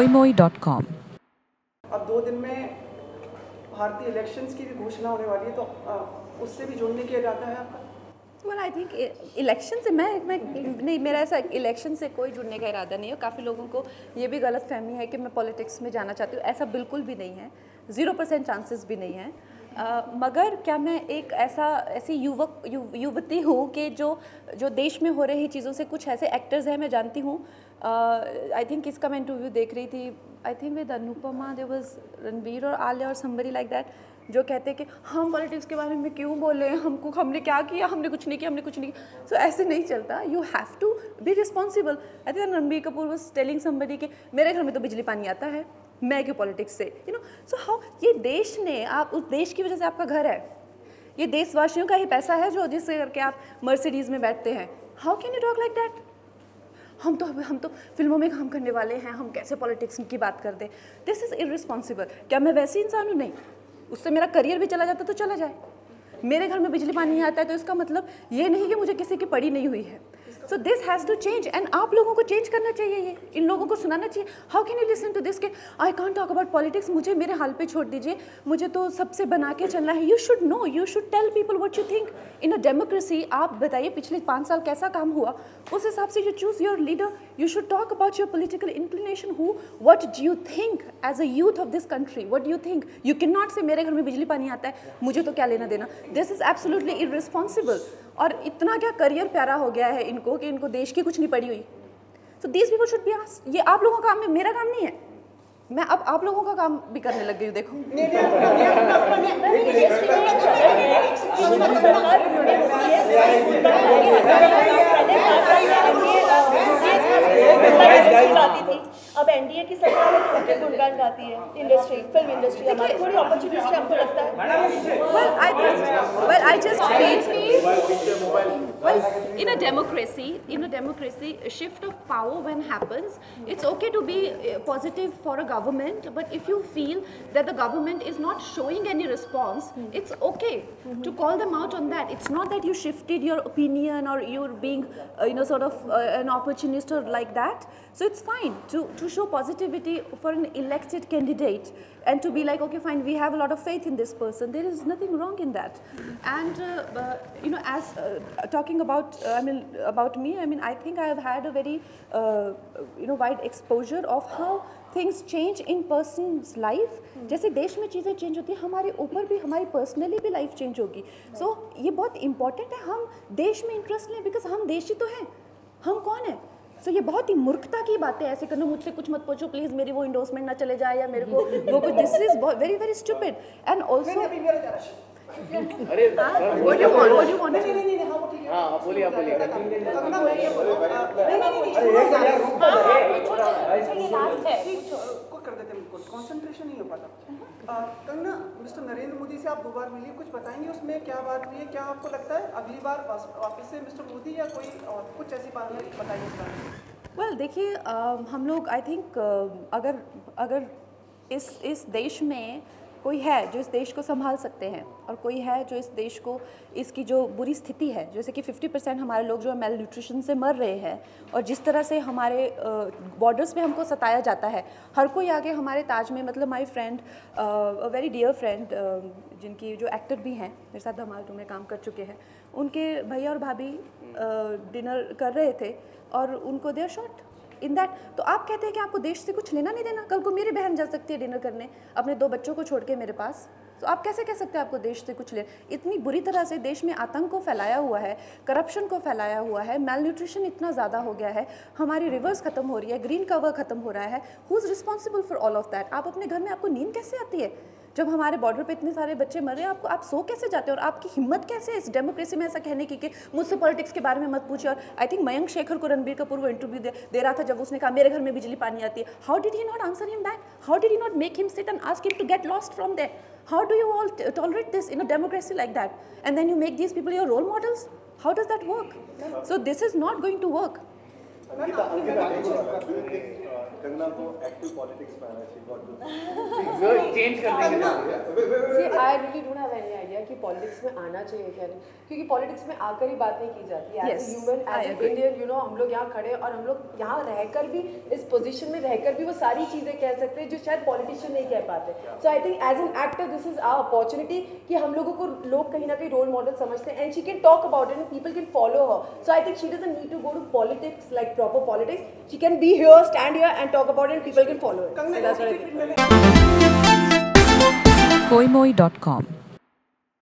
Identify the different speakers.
Speaker 1: moimoi.com।
Speaker 2: अब 2 दिन में भारतीय इलेक्शंस की भी घोषणा होने वाली है, तो उससे भी जुड़ने की इरादा है आपका?
Speaker 3: वेल आई थिंक इलेक्शन से मैं नहीं, मेरा ऐसा इलेक्शन से कोई जुड़ने का इरादा नहीं है। काफ़ी लोगों को ये भी गलत फहमी है कि मैं पॉलिटिक्स में जाना चाहती हूँ। ऐसा बिल्कुल भी नहीं है, 0% चांसेस भी नहीं है। मगर क्या मैं एक ऐसी युवती हूँ कि जो देश में हो रही चीज़ों से कुछ ऐसे एक्टर्स हैं, मैं जानती हूँ। आई थिंक इसका मैं इंटरव्यू देख रही थी, I think with Anupama, there was Ranveer और आलिया और समबडी लाइक दैट, जो कहते हैं कि हम पॉलिटिक्स के बारे में क्यों बोले, हमने क्या किया, हमने कुछ नहीं किया। सो ऐसे नहीं चलता। You have to be responsible. I think Ranbir Kapoor was telling somebody कि मेरे घर में तो बिजली पानी आता है, मैं क्यों पॉलिटिक्स से, सो हाउ, ये देश ने, आप उस देश की वजह से आपका घर है, ये देशवासियों का ही पैसा है जो जिससे करके आप मर्सिडीज़ में बैठते हैं। How can you talk like that? हम तो फिल्मों में काम करने वाले हैं, हम कैसे पॉलिटिक्स की बात कर दें? This is irresponsible. क्या मैं वैसी इंसान हूँ? नहीं। उससे मेरा करियर भी चला जाता तो चला जाए। मेरे घर में बिजली पानी नहीं आता है तो इसका मतलब ये नहीं कि मुझे किसी की पड़ी नहीं हुई है। So this has to change, and आप लोगों को चेंज करना चाहिए। ये इन लोगों को सुनाना चाहिए। How can you listen to this के I can't talk about politics, मुझे मेरे हाल पे छोड़ दीजिए, मुझे तो सबसे बना के चलना है। You should know, you should tell people what you think in a democracy. आप बताइए पिछले 5 साल कैसा काम हुआ, उस हिसाब से you choose your leader. You should talk about your political inclination, who what do you think as a youth of this country, what do you think. You can not say मेरे घर में बिजली पानी आता है, मुझे तो क्या लेना देना। This is absolutely irresponsible. और इतना क्या करियर प्यारा हो गया है इनको कि इनको देश की कुछ नहीं पड़ी हुई। So these people should be asked. ये आप लोगों का काम है, मेरा काम नहीं है। मैं अब आप लोगों का काम भी करने लग गई हूँ। देखो
Speaker 4: अब एनडीए की सरकार है तो उनके गुणगान गाती है इंडस्ट्री, फिल्म इंडस्ट्री। हमारी थोड़ी अपॉर्चुनिटीज हमको लगता है।
Speaker 3: Well, I just feel, well, in a democracy, a shift of power when happens, it's okay to be positive for a government, but if you feel that the government is not showing any response, it's okay to call them out on that. It's not that you shifted your opinion or you're being, sort of an opportunist or like that. So it's fine to show positivity for an elected candidate and to be like, okay, fine, we have a lot of faith in this person. There is nothing wrong in that. And as talking about, about me, I think I have had a very, wide exposure of how things change in person's life. जैसे देश में चीज़ें change होती हैं, हमारे ऊपर भी, हमारी पर्सनली भी लाइफ चेंज होगी। So ये बहुत इंपॉर्टेंट है, हम देश में इंटरेस्ट लें, बिकॉज हम देशी तो हैं, हम कौन है। सो ये बहुत ही मूर्खता की बातें ऐसे करना, मुझसे कुछ मत पूछो प्लीज़, मेरी वो इंडोर्समेंट ना चले जाए या मेरे को वो कुछ, this is very very stupid. And also
Speaker 5: अरे
Speaker 3: व्हाट डू यू वांट
Speaker 5: हाँ बोलिए आप बोलिए।
Speaker 2: कर देते हैं, कंसंट्रेशन नहीं हो पाता। कंगना, मिस्टर नरेंद्र मोदी से आप 2 बार मिली, कुछ बताएंगे उसमें क्या बात हुई है? क्या आपको लगता है अगली बार वापस से मिस्टर मोदी या कोई और कुछ ऐसी बात है, बताइए इसका।
Speaker 3: वेल देखिए, हम लोग आई थिंक अगर इस देश में कोई है जो इस देश को संभाल सकते हैं और कोई है जो इस देश को, इसकी जो बुरी स्थिति है, जैसे कि 50% हमारे लोग जो है मेल न्यूट्रिशन से मर रहे हैं, और जिस तरह से हमारे बॉर्डर्स पे हमको सताया जाता है, हर कोई आगे हमारे ताज में, मतलब my friend, a very dear friend, जिनकी जो एक्टर भी हैं, मेरे साथ धमाल 2 में काम कर चुके हैं, उनके भैया और भाभी डिनर कर रहे थे और उनको देयर शॉट इन दैट। तो आप कहते हैं कि आपको देश से कुछ लेना नहीं देना। कल को मेरी बहन जा सकती है डिनर करने अपने 2 बच्चों को छोड़ के मेरे पास, तो आप कैसे कह सकते हैं आपको देश से कुछ ले। इतनी बुरी तरह से देश में आतंक को फैलाया हुआ है, करप्शन को फैलाया हुआ है, मेल न्यूट्रिशन इतना ज़्यादा हो गया है, हमारी रिवर्स खत्म हो रही है, ग्रीन कवर खत्म हो रहा है। Who is responsible for all of that? आप अपने घर में, आपको नींद कैसे आती है जब हमारे बॉर्डर पे इतने सारे बच्चे मर रहे हैं? आप सो कैसे जाते हैं? और आपकी हिम्मत कैसे है इस डेमोक्रेसी में ऐसा कहने की कि मुझसे पॉलिटिक्स के बारे में मत पूछिए। और आई थिंक मयंक शेखर को रणबीर कपूर वो इंटरव्यू दे रहा था, जब उसने कहा मेरे घर में बिजली पानी आती है, how did he not answer him back? How did he not make him sit and ask him to get lost from there? How do you all tolerate this in a democracy like that? And then you make these people your role models? How does that work? So this is not going to work.
Speaker 1: Kangana को active politics में आना चाहिए, got
Speaker 5: change कर देंगे।
Speaker 6: See, I really don't have any idea कि politics में आना चाहिए क्या नहीं, क्योंकि पॉलिटिक्स में आकर ही बात नहीं की जाती है।
Speaker 3: Yes,
Speaker 6: as a human, as a Indian, you know, हम लोग यहाँ खड़े और हम लोग यहाँ रहकर भी, इस पोजीशन में रहकर भी वो सारी चीज़ें कह सकते हैं जो शायद पॉलिटिशियन नहीं कह पाते। So I think as an actor this is our opportunity कि हम लोगों को लोग कहीं ना कहीं रोल मॉडल समझते हैं, and she can talk about it and people can follow her. So I think she doesn't need to go to politics like proper politics, she can be here, stand here and talk about it and people can follow it.
Speaker 2: Kangana
Speaker 7: koimoi.com